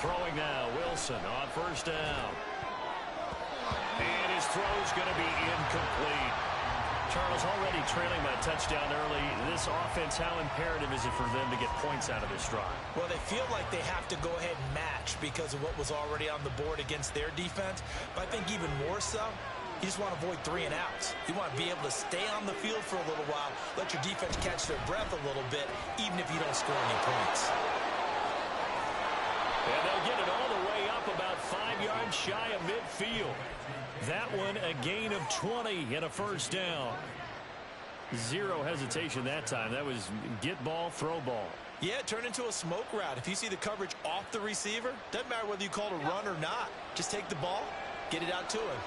Throwing now, Wilson on first down. And his throw's going to be incomplete. Charles, already trailing by a touchdown early. This offense, how imperative is it for them to get points out of this drive? Well, they feel like they have to go ahead and match because of what was already on the board against their defense. But I think even more so, you just want to avoid 3 and outs. You want to be able to stay on the field for a little while, let your defense catch their breath a little bit, even if you don't score any points. And they'll get it all the way up about 5 yards shy of midfield. That one a gain of 20 and a first down. Zero hesitation that time. That was get ball, throw ball. Yeah, it turned into a smoke route. If you see the coverage off the receiver, doesn't matter whether you call it a run or not. Just take the ball, get it out to him.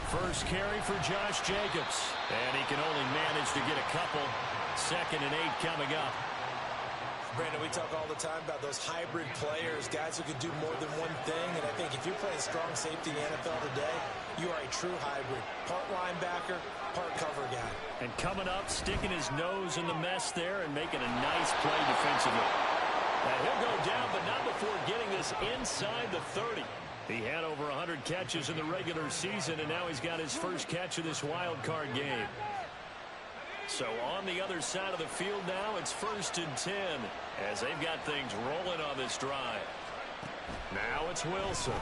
First carry for Josh Jacobs. And he can only manage to get a couple. 2nd and 8 coming up. Brandon, we talk all the time about those hybrid players, guys who could do more than one thing. And I think if you're playing strong safety in the NFL today, you are a true hybrid. Part linebacker, part cover guy. And coming up, sticking his nose in the mess there and making a nice play defensively. Now he'll go down, but not before getting this inside the 30. He had over 100 catches in the regular season, and now he's got his first catch of this wild card game. So on the other side of the field now, it's 1st and 10 as they've got things rolling on this drive. Now it's Wilson.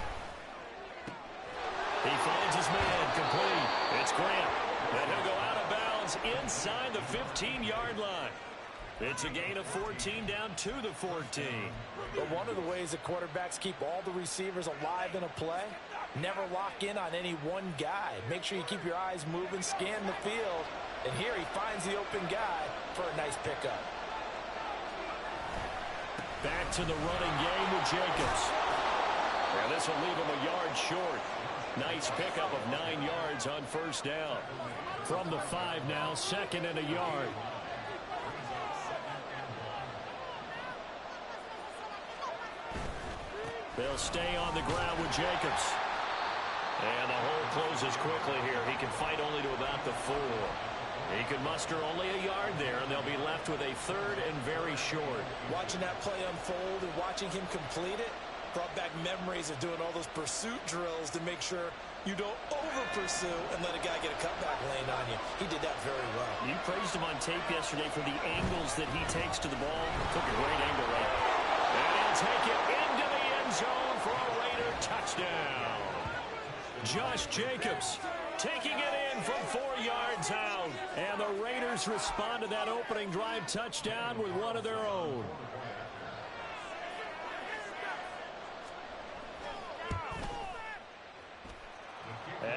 He finds his man complete. It's Grant. And he'll go out of bounds inside the 15-yard line. It's a gain of 14 down to the 14. But one of the ways that quarterbacks keep all the receivers alive in a play, never lock in on any one guy. Make sure you keep your eyes moving, scan the field. And here he finds the open guy for a nice pickup. Back to the running game with Jacobs. And this will leave him a yard short. Nice pickup of 9 yards on first down. From the 5 now, 2nd and a yard. They'll stay on the ground with Jacobs. And the hole closes quickly here. He can fight only to about the 4. He can muster only a yard there, and they'll be left with a 3rd and very short. Watching that play unfold and watching him complete it brought back memories of doing all those pursuit drills to make sure you don't over-pursue and let a guy get a cutback lane on you. He did that very well. You praised him on tape yesterday for the angles that he takes to the ball. Took a great angle right. And he'll take it into the end zone for a Raider touchdown. Josh Jacobs taking it in from 4 yards out. And the Raiders respond to that opening drive touchdown with one of their own.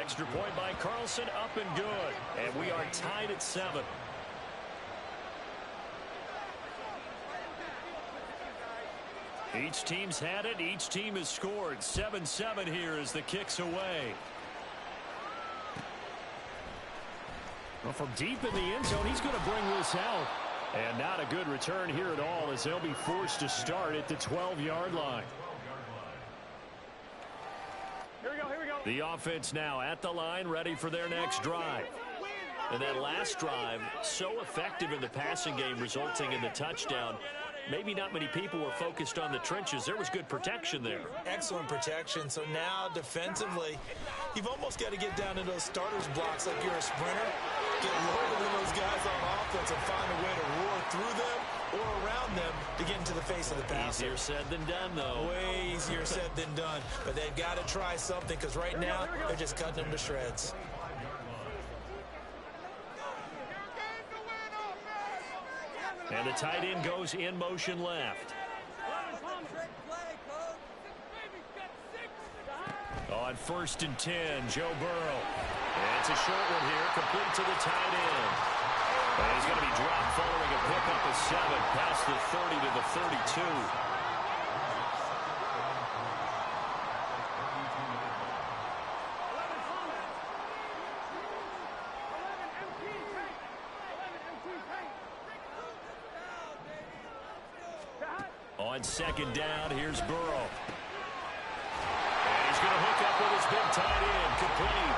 Extra point by Carlson, up and good. And we are tied at 7. Each team's had it. Each team has scored. 7-7 here as the kick's away. Well, from deep in the end zone, he's going to bring this out. And not a good return here at all as they'll be forced to start at the 12-yard line. Here we go, here we go. The offense now at the line, ready for their next drive. And that last drive, so effective in the passing game, resulting in the touchdown. Maybe not many people were focused on the trenches. There was good protection there. Excellent protection. So now defensively, you've almost got to get down to those starters blocks like you're a sprinter. Get lower than those guys on offense and find a way to roar through them or around them to get into the face of the passer. Easier said than done, though. Way easier said than done. But they've got to try something because right now they're just cutting them to shreds. And the tight end goes in motion left. On 1st and 10, Joe Burrow. And it's a short one here, complete to the tight end. And he's going to be dropped following a pickup of 7 past the 30 to the 32. On 2nd down, here's Burrow. And he's going to hook up with his big tight end, complete.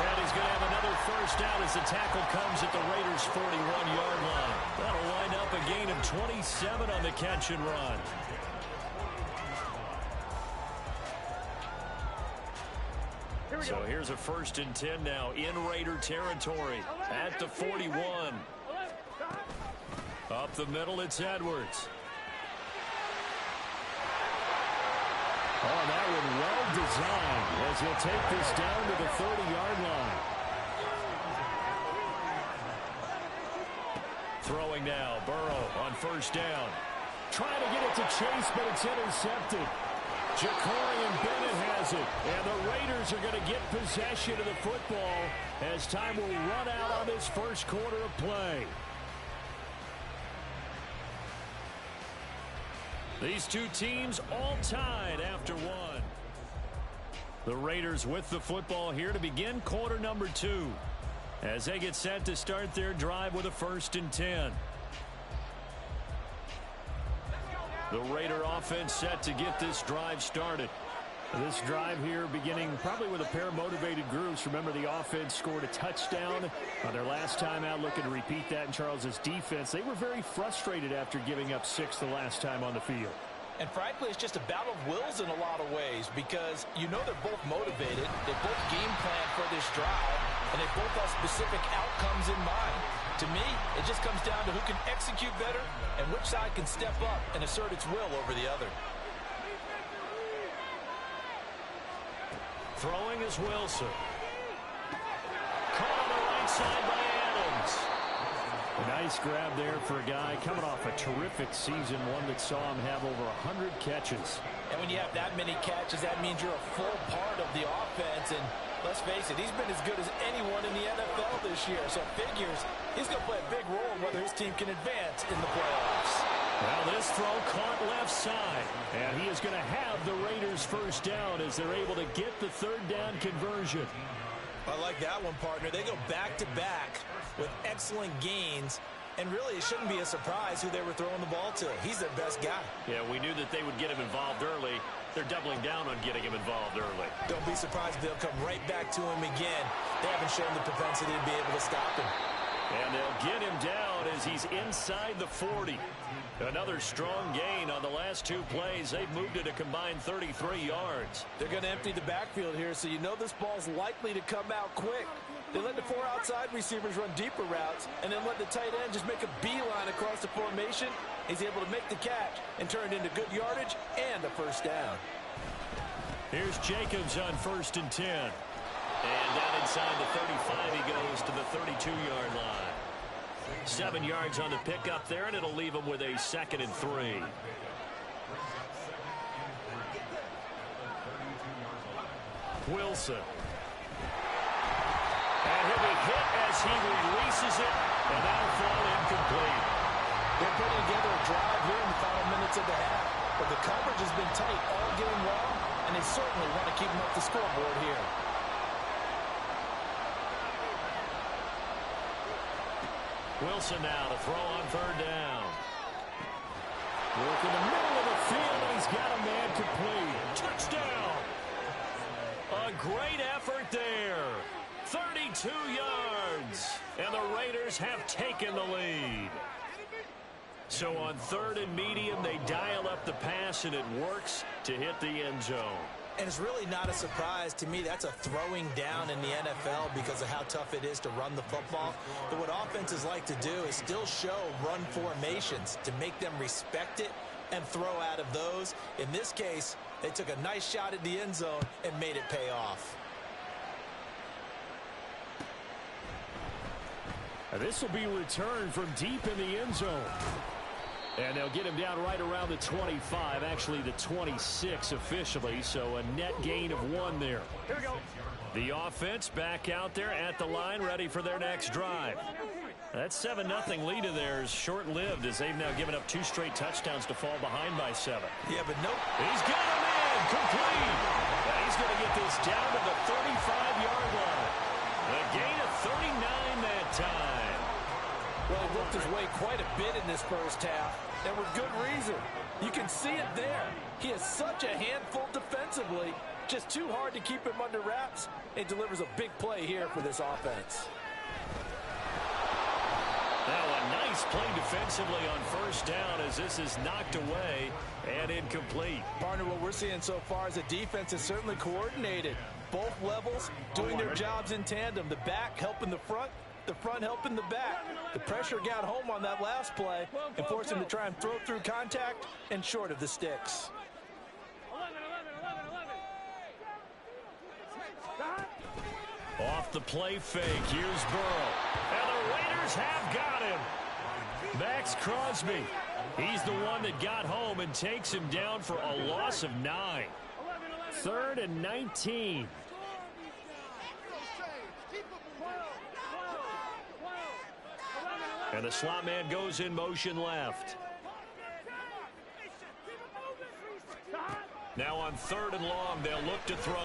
And he's going to have another first down as the tackle comes at the Raiders' 41-yard line. That'll line up a gain of 27 on the catch and run. So here's a 1st and 10 now in Raider territory at the 41. Up the middle, it's Edwards. Oh, that one well designed as he'll take this down to the 30-yard line. Throwing now, Burrow on 1st down. Trying to get it to Chase, but it's intercepted. Ja'Cory Bennett has it, and the Raiders are going to get possession of the football as time will run out on this first quarter of play. These two teams all tied after one. The Raiders with the football here to begin quarter number 2 as they get set to start their drive with a 1st and 10. The Raider offense set to get this drive started. This drive here beginning probably with a pair of motivated groups. Remember, the offense scored a touchdown on their last time out, looking to repeat that in Charles's defense. They were very frustrated after giving up 6 the last time on the field. And frankly, it's just a battle of wills in a lot of ways because you know they're both motivated. They both game plan for this drive, and they both have specific outcomes in mind. To me, it just comes down to who can execute better and which side can step up and assert its will over the other. Throwing is Wilson. Caught on the right side by Adams. A nice grab there for a guy coming off a terrific season, one that saw him have over 100 catches. And when you have that many catches, that means you're a full part of the offense. And let's face it, he's been as good as anyone in the NFL this year. So figures he's going to play a big role in whether his team can advance in the playoffs. Well, this throw caught left side. And he is going to have the Raiders' first down as they're able to get the 3rd down conversion. I like that one, partner. They go back-to-back with excellent gains. And really, it shouldn't be a surprise who they were throwing the ball to. He's their best guy. Yeah, we knew that they would get him involved early. They're doubling down on getting him involved early. Don't be surprised if they'll come right back to him again. They haven't shown the propensity to be able to stop him. And they'll get him down as he's inside the 40. Another strong gain on the last 2 plays. They've moved it a combined 33 yards. They're going to empty the backfield here, so you know this ball's likely to come out quick. They let the 4 outside receivers run deeper routes and then let the tight end just make a beeline across the formation. He's able to make the catch and turn it into good yardage and a first down. Here's Jacobs on 1st and 10. And down inside the 35 he goes to the 32-yard line. 7 yards on the pickup there, and it'll leave him with a 2nd and 3. Wilson. And he'll be hit as he releases it, and that'll fall incomplete. They're putting together a drive here in the final minutes of the half, but the coverage has been tight all game long, and they certainly want to keep them up the scoreboard here. Wilson now to throw on 3rd down. Work in the middle of the field, and he's got a man complete. Touchdown! A great effort there. 32 yards, and the Raiders have taken the lead. So on 3rd and medium, they dial up the pass, and it works to hit the end zone. And it's really not a surprise to me. That's a throwing down in the NFL because of how tough it is to run the football. But what offenses like to do is still show run formations to make them respect it and throw out of those. In this case, they took a nice shot at the end zone and made it pay off. And this will be returned from deep in the end zone. And they'll get him down right around the 25, actually the 26 officially, so a net gain of 1 there. Here we go. The offense back out there at the line, ready for their next drive. That 7-0 lead of theirs short-lived as they've now given up 2 straight touchdowns to fall behind by 7. Yeah, but nope. He's got a man complete. Now he's going to get this down to the 35-yard line. A gain of 39 that time. Well, he worked his way quite a bit in this first half, and with good reason. You can see it there. He is such a handful defensively. Just too hard to keep him under wraps. It delivers a big play here for this offense. Now a nice play defensively on first down as this is knocked away and incomplete. Partner, what we're seeing so far is the defense is certainly coordinated. Both levels doing their jobs in tandem. The back helping the front helping the back. The pressure got home on that last play and forced him to try and throw through contact and short of the sticks. 11. Off the play fake, here's Burrow. And the Raiders have got him. Max Crosby. He's the one that got home and takes him down for a loss of 9. 3rd and 19. And the slot man goes in motion left. Now on 3rd and long, they'll look to throw.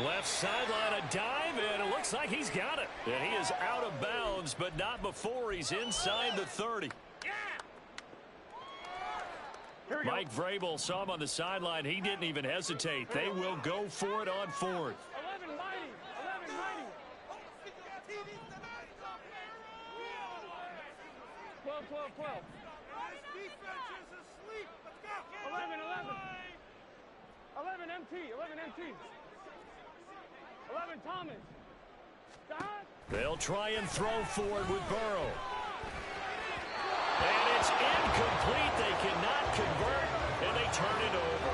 Left sideline, a dive, and it looks like he's got it. And he is out of bounds, but not before he's inside the 30. Mike Vrabel saw him on the sideline. He didn't even hesitate. They will go for it on 4th. 11 mighty. 11 mighty. 12. 11 MT. 11 Thomas. They'll try and throw forward with Burrow. And it's incomplete. They cannot convert, and they turn it over.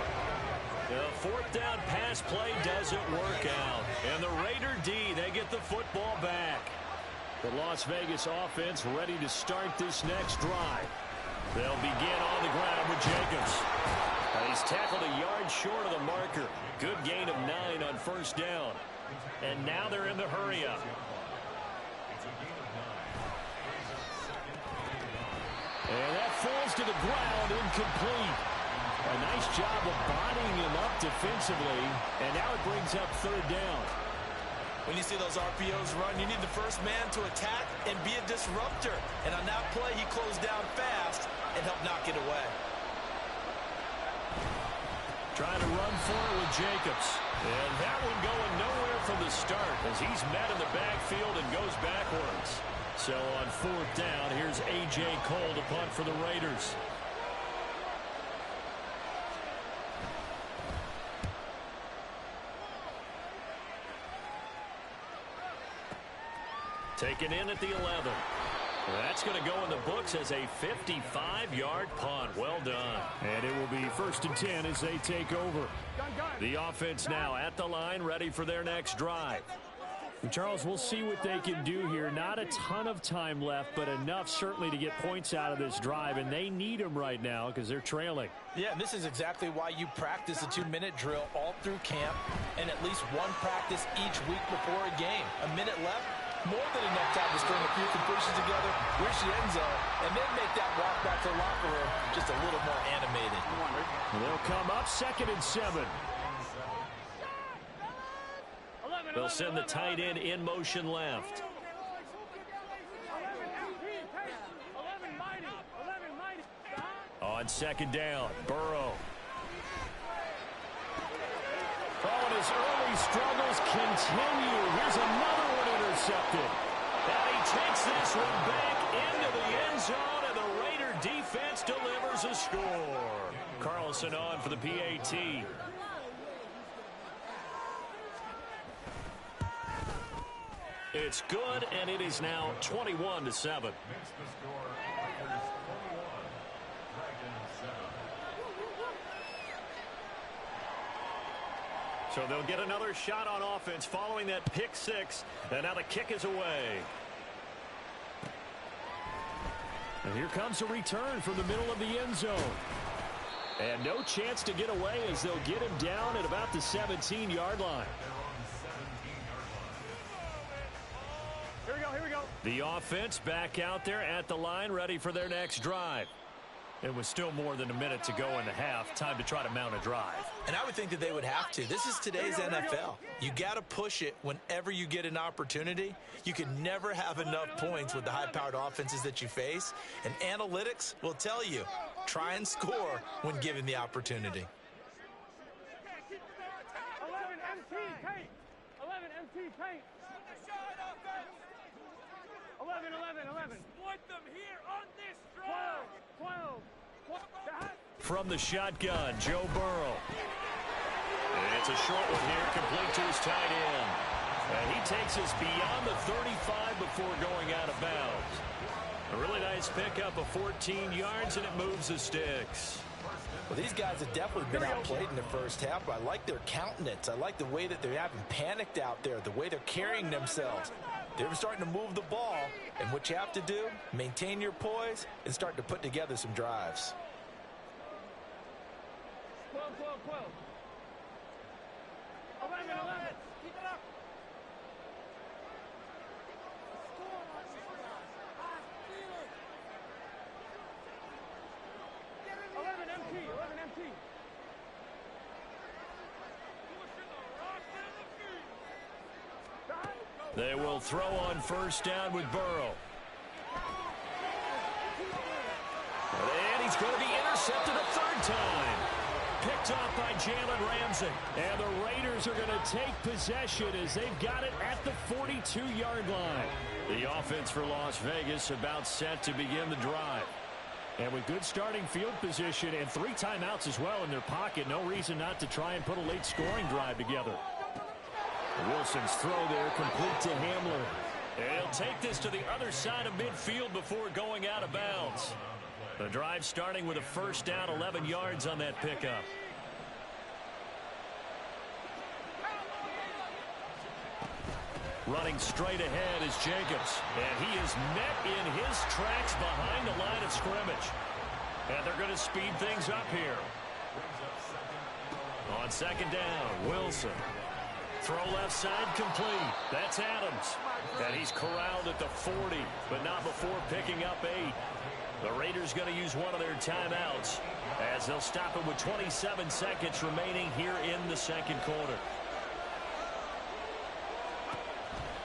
The 4th down pass play doesn't work out. And the Raider D, they get the football back. The Las Vegas offense ready to start this next drive. They'll begin on the ground with Jacobs. He's tackled a yard short of the marker. Good gain of 9 on first down. And now they're in the hurry-up. And that falls to the ground, incomplete. A nice job of bodying him up defensively. And now it brings up 3rd down. When you see those RPOs run, you need the first man to attack and be a disruptor. And on that play, he closed down fast and helped knock it away. Trying to run for it with Jacobs. And that one going nowhere from the start as he's met in the backfield and goes backwards. So on 4th down, here's A.J. Cole to punt for the Raiders. Taken in at the 11. That's going to go in the books as a 55-yard punt. Well done. And it will be 1st and 10 as they take over. The offense now at the line, ready for their next drive. And Charles, we'll see what they can do here. Not a ton of time left, but enough certainly to get points out of this drive. And they need them right now because they're trailing. Yeah, and this is exactly why you practice a 2-minute drill all through camp and at least one practice each week before a game. A minute left. More than enough time to string a few completions together, reach the end zone, and then make that walk back to the locker room just a little more animated. They'll come up 2nd and 7. They'll send the tight end in motion left. 11 mighty. On 2nd down, Burrow. Oh, and his early struggles continue. Here's another one intercepted. And he takes this one back into the end zone, and the Raider defense delivers a score. Carlson on for the PAT. It's good, and it is now 21-7. So they'll get another shot on offense following that pick 6. And now the kick is away. And here comes a return from the middle of the end zone. And no chance to get away as they'll get him down at about the 17-yard line. Here we go. The offense back out there at the line, ready for their next drive. It was still more than a minute to go in the half. Time to try to mount a drive. And I would think that they would have to. This is today's NFL. You got to push it whenever you get an opportunity. You can never have enough points with the high-powered offenses that you face. And analytics will tell you, try and score when given the opportunity. MT, paint. 11, 11, 11. Exploit them here on this drive. 12, 12. From the shotgun, Joe Burrow. And it's a short one here, complete to his tight end. And he takes us beyond the 35 before going out of bounds. A really nice pickup of 14 yards, and it moves the sticks. Well, these guys have definitely been outplayed in the first half, but I like their countenance. I like the way that they haven't panicked out there, the way they're carrying themselves. They're starting to move the ball, and what you have to do, maintain your poise and start to put together some drives. 12, 12, 12. 11, 11. Keep it up. 11 MT, 11 MT. They will throw on first down with Burrow. And he's going to be intercepted a third time. Picked off by Jalen Ramsey. And the Raiders are going to take possession as they've got it at the 42-yard line. The offense for Las Vegas about set to begin the drive. And with good starting field position and 3 timeouts as well in their pocket, no reason not to try and put a late scoring drive together. Wilson's throw there complete to Hamler. And he'll take this to the other side of midfield before going out of bounds. The drive starting with a first down, 11 yards on that pickup. Running straight ahead is Jacobs. And he is met in his tracks behind the line of scrimmage. And they're going to speed things up here. On second down, Wilson. Throw left side complete. That's Adams. And he's corralled at the 40, but not before picking up 8. The Raiders going to use one of their timeouts as they'll stop it with 27 seconds remaining here in the second quarter.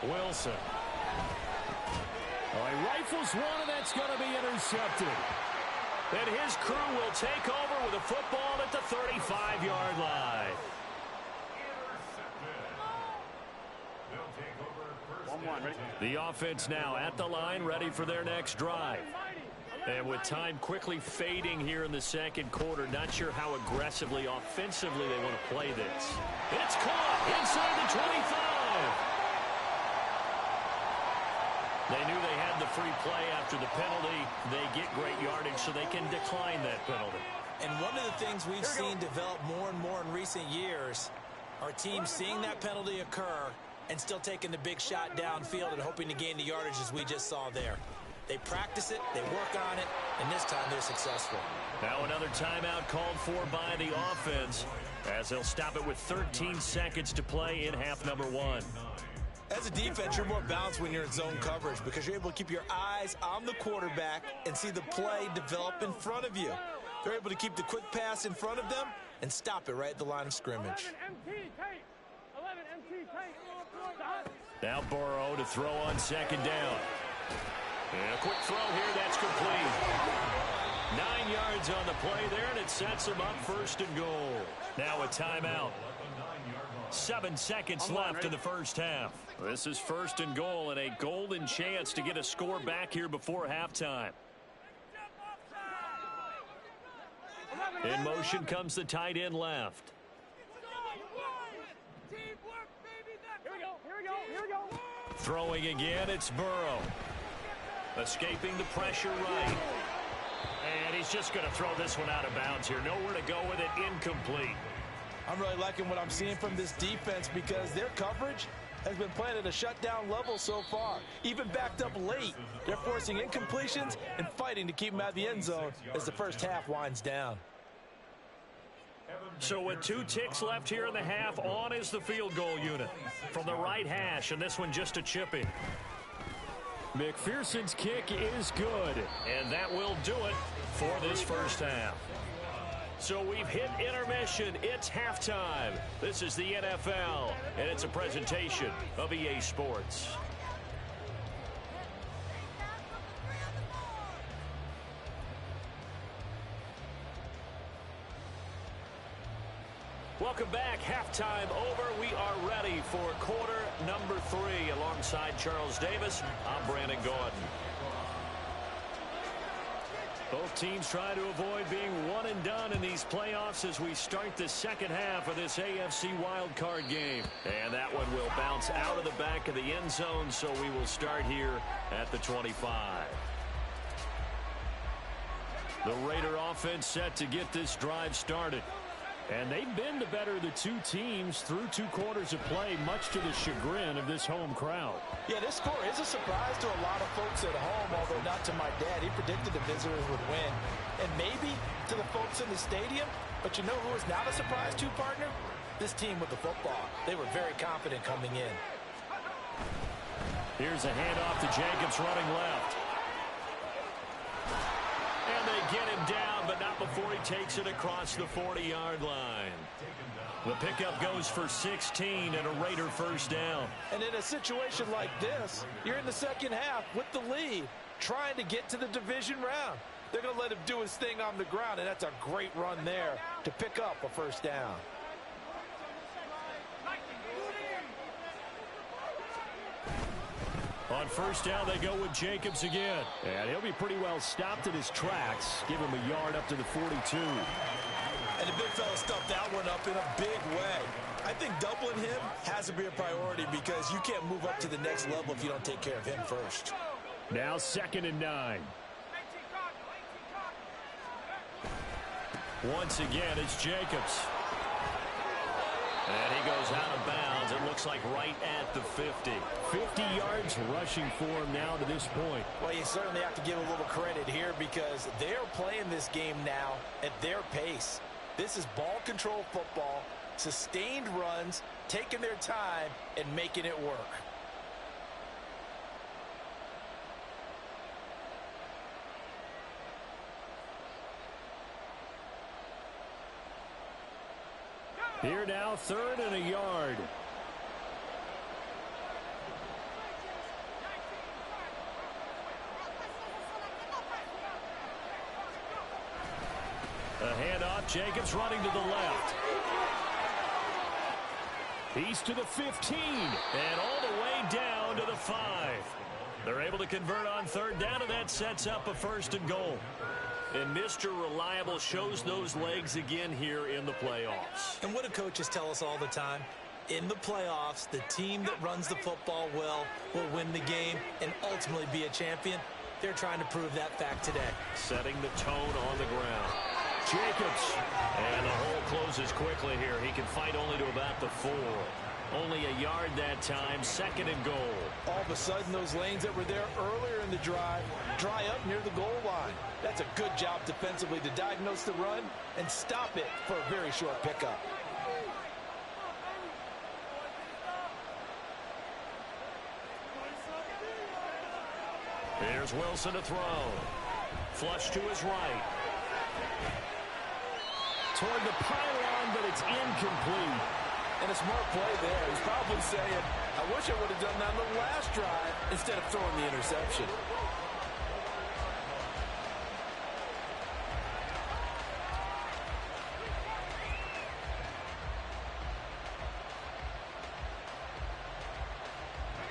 Wilson. Oh, he rifles one, and that's going to be intercepted. And his crew will take over with a football at the 35-yard line. The offense now at the line, ready for their next drive. And with time quickly fading here in the second quarter, not sure how aggressively, offensively they want to play this. It's caught inside the 25. They knew they had the free play after the penalty. They get great yardage, so they can decline that penalty. And one of the things we've seen develop more and more in recent years, our team seeing that penalty occur and still taking the big shot downfield and hoping to gain the yardage as we just saw there. They practice it, they work on it, and this time they're successful. Now another timeout called for by the offense as they'll stop it with 13 seconds to play in half number 1. As a defense, you're more balanced when you're in zone coverage because you're able to keep your eyes on the quarterback and see the play develop in front of you. They're able to keep the quick pass in front of them and stop it right at the line of scrimmage. 11 MT, paint. 11 MT, paint. Now Burrow to throw on second down. And a quick throw here, that's complete. 9 yards on the play there, and it sets them up first and goal. Now a timeout. 7 seconds left in the first half. This is first and goal, and a golden chance to get a score back here before halftime. In motion comes the tight end left. Here we go. Throwing again, it's Burrow. Escaping the pressure right. And he's just going to throw this one out of bounds here. Nowhere to go with it, incomplete. I'm really liking what I'm seeing from this defense because their coverage has been playing at a shutdown level so far. Even backed up late, they're forcing incompletions and fighting to keep them out of the end zone as the first half winds down. So with 2 ticks left here in the half, on is the field goal unit from the right hash, and this one just a chip in. McPherson's kick is good, and that will do it for this first half. So we've hit intermission. It's halftime. This is the NFL, and it's a presentation of EA Sports. Welcome back. Halftime over. We are ready ready for quarter number 3. Alongside Charles Davis, I'm Brandon Gaudin. Both teams try to avoid being one and done in these playoffs as we start the second half of this AFC wildcard game. And that one will bounce out of the back of the end zone, so we will start here at the 25. The Raider offense set to get this drive started. And they've been the better of the two teams through 2 quarters of play, much to the chagrin of this home crowd. Yeah, this score is a surprise to a lot of folks at home, although not to my dad. He predicted the visitors would win. And maybe to the folks in the stadium. But you know who is not a surprise to, partner? This team with the football. They were very confident coming in. Here's a handoff to Jacobs running left. And they get him down, but not before he takes it across the 40-yard line. The pickup goes for 16 and a Raider first down. And in a situation like this, you're in the second half with the lead, trying to get to the division round. They're going to let him do his thing on the ground, and that's a great run there to pick up a first down. On first down, they go with Jacobs again. And he'll be pretty well stopped in his tracks. Give him a yard up to the 42. And the big fella stuffed that one up in a big way. I think doubling him has to be a priority because you can't move up to the next level if you don't take care of him first. Now 2nd and 9. Once again, it's Jacobs. And he goes out of bounds. It looks like right at the 50. 50 yards rushing for him now to this point. Well, you certainly have to give a little credit here because they're playing this game now at their pace. This is ball control football, sustained runs, taking their time, and making it work. Here now, 3rd and a yard. A handoff, Jacobs running to the left. He's to the 15, and all the way down to the 5. They're able to convert on 3rd down, and that sets up a 1st and goal. And Mr. Reliable shows those legs again here in the playoffs. And what do coaches tell us all the time? In the playoffs, the team that runs the football well will win the game and ultimately be a champion. They're trying to prove that fact today. Setting the tone on the ground. Jacobs. And the hole closes quickly here. He can fight only to about the 4. Only a yard that time, 2nd and goal. All of a sudden, those lanes that were there earlier in the drive dry up near the goal line. That's a good job defensively to diagnose the run and stop it for a very short pickup. Here's Wilson to throw. Flush to his right. Toward the pylon, but it's incomplete. And a smart play there. He's probably saying, I wish I would have done that on the last drive instead of throwing the interception.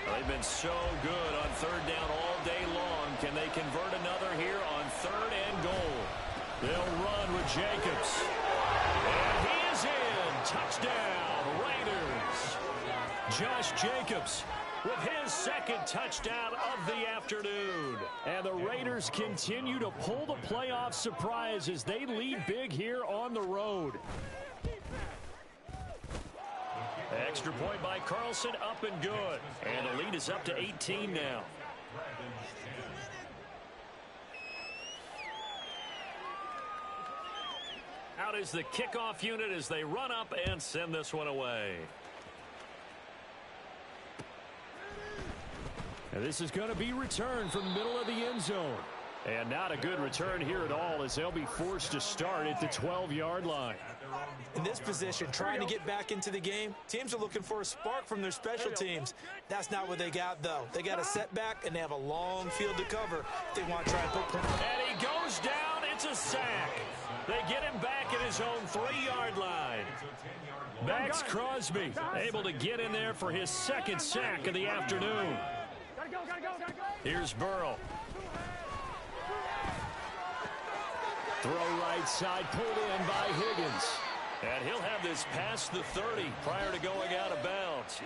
They've been so good on 3rd down all day long. Can they convert another here on 3rd and goal? They'll run with Jacobs. And he is in. Touchdown, Raiders. Josh Jacobs with his 2nd touchdown of the afternoon. And the Raiders continue to pull the playoff surprise as they lead big here on the road. Extra point by Carlson, up and good. And the lead is up to 18 now. Out is the kickoff unit as they run up and send this one away. And this is going to be returned from the middle of the end zone. And not a good return here at all as they'll be forced to start at the 12-yard line. In this position, trying to get back into the game, teams are looking for a spark from their special teams. That's not what they got, though. They got a setback, and they have a long field to cover. They want to try and put... And he goes down. It's a sack. They get him back at his own 3-yard line. Max Crosby able to get in there for his second sack of the afternoon. Gotta go, gotta go, gotta go. Here's Burrow. Throw right side, pulled in by Higgins. And he'll have this past the 30 prior to going out of bounds.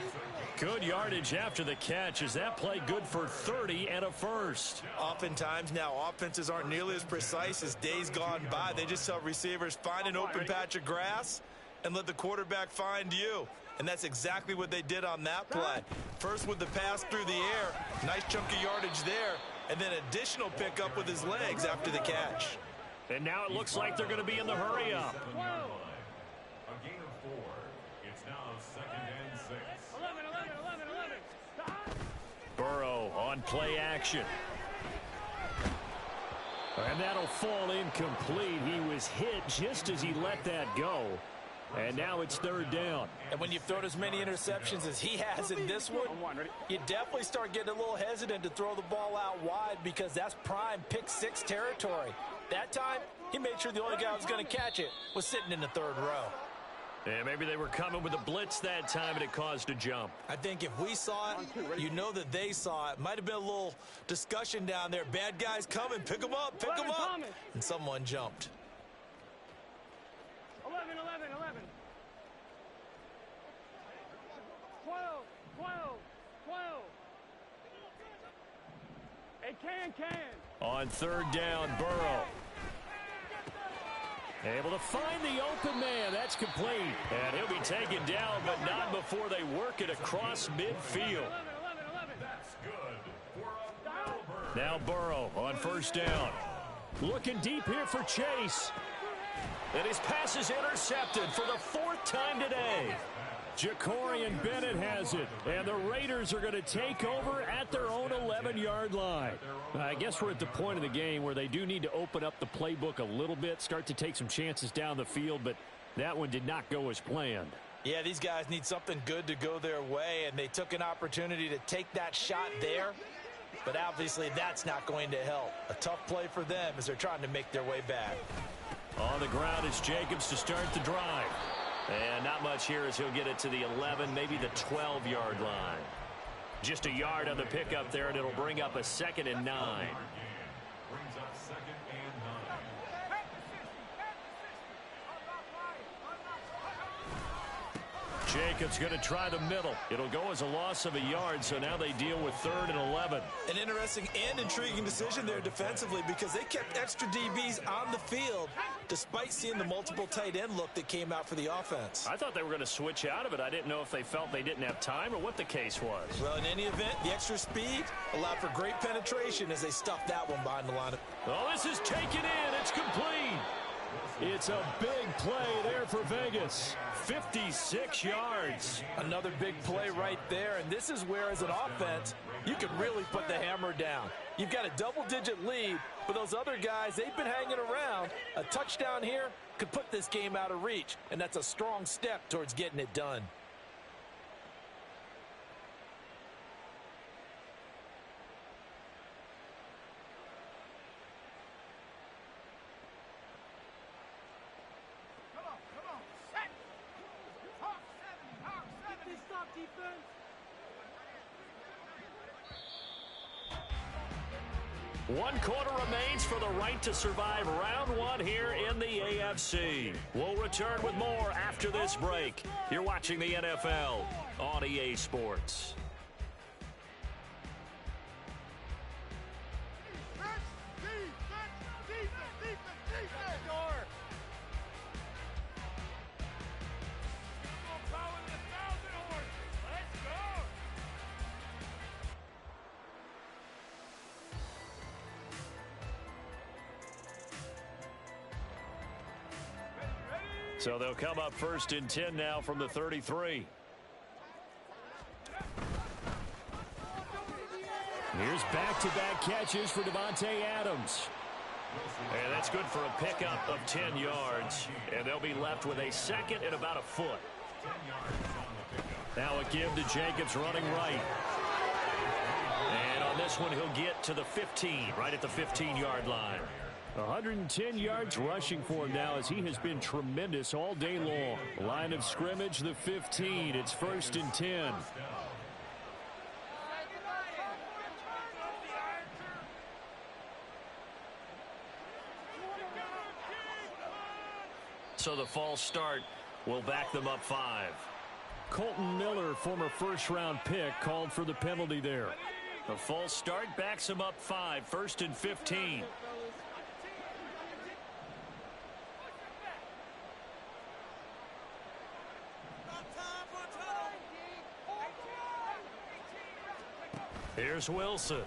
Good yardage after the catch. Is that play good for 30 and a first? Oftentimes now, offenses aren't nearly as precise as days gone by. They just tell receivers, find an open patch of grass and let the quarterback find you. And that's exactly what they did on that play. First with the pass through the air, nice chunk of yardage there, and then additional pickup with his legs after the catch. And now it looks like they're going to be in the hurry up. A gain of 4. It's now 2nd and 6. 11. Stop. Burrow on play action. And that'll fall incomplete. He was hit just as he let that go. And now it's 3rd down. And when you've thrown as many interceptions as he has in this one, you definitely start getting a little hesitant to throw the ball out wide because that's prime pick 6 territory. That time, he made sure the only guy who was going to catch it was sitting in the 3rd row. Yeah, maybe they were coming with a blitz that time and it caused a jump. I think if we saw it, you know that they saw it. Might have been a little discussion down there. Bad guys coming. Pick them up. Pick them up. And someone jumped. 11. 12. Hey, can. On 3rd down, Burrow. Able to find the open man. That's complete. And he'll be taken down, but not before they work it across midfield. 11. That's good for a Melbourne. Now Burrow on 1st down. Looking deep here for Chase. And his pass is intercepted for the 4th time today. Jacorian Bennett has it, and the Raiders are going to take over at their own 11-yard line. I guess we're at the point of the game where they do need to open up the playbook a little bit, start to take some chances down the field, but that one did not go as planned. Yeah, these guys need something good to go their way, and they took an opportunity to take that shot there, but obviously that's not going to help. A tough play for them as they're trying to make their way back. On the ground is Jacobs to start the drive. And not much here as he'll get it to the 11, maybe the 12-yard line. Just a yard on the pickup there, and it'll bring up a 2nd and 9. Brings up 2nd and 9. Jacobs going to try the middle. It'll go as a loss of a yard, so now they deal with 3rd and 11. An interesting and intriguing decision there defensively because they kept extra DBs on the field despite seeing the multiple tight end look that came out for the offense. I thought they were going to switch out of it. I didn't know if they felt they didn't have time or what the case was. Well, in any event, the extra speed allowed for great penetration as they stuffed that one behind the line. Oh, this is taken in. It's complete. It's a big play there for Vegas. 56 yards. Another big play right there, and this is where, as an offense, you can really put the hammer down. You've got a double-digit lead, but those other guys, they've been hanging around. A touchdown here could put this game out of reach, and that's a strong step towards getting it done. One quarter remains for the right to survive round 1 here in the AFC. We'll return with more after this break. You're watching the NFL on EA Sports. So they'll come up 1st and 10 now from the 33. Here's back-to-back catches for Devontae Adams. And that's good for a pickup of 10 yards. And they'll be left with a 2nd and about a foot. Now a give to Jacobs running right. And on this one, he'll get to the 15, right at the 15-yard line. 110 yards rushing for him now as he has been tremendous all day long. Line of scrimmage, the 15. It's 1st and 10. So the false start will back them up 5. Colton Miller, former first-round pick, called for the penalty there. The false start backs him up 5. 1st and 15. Here's Wilson.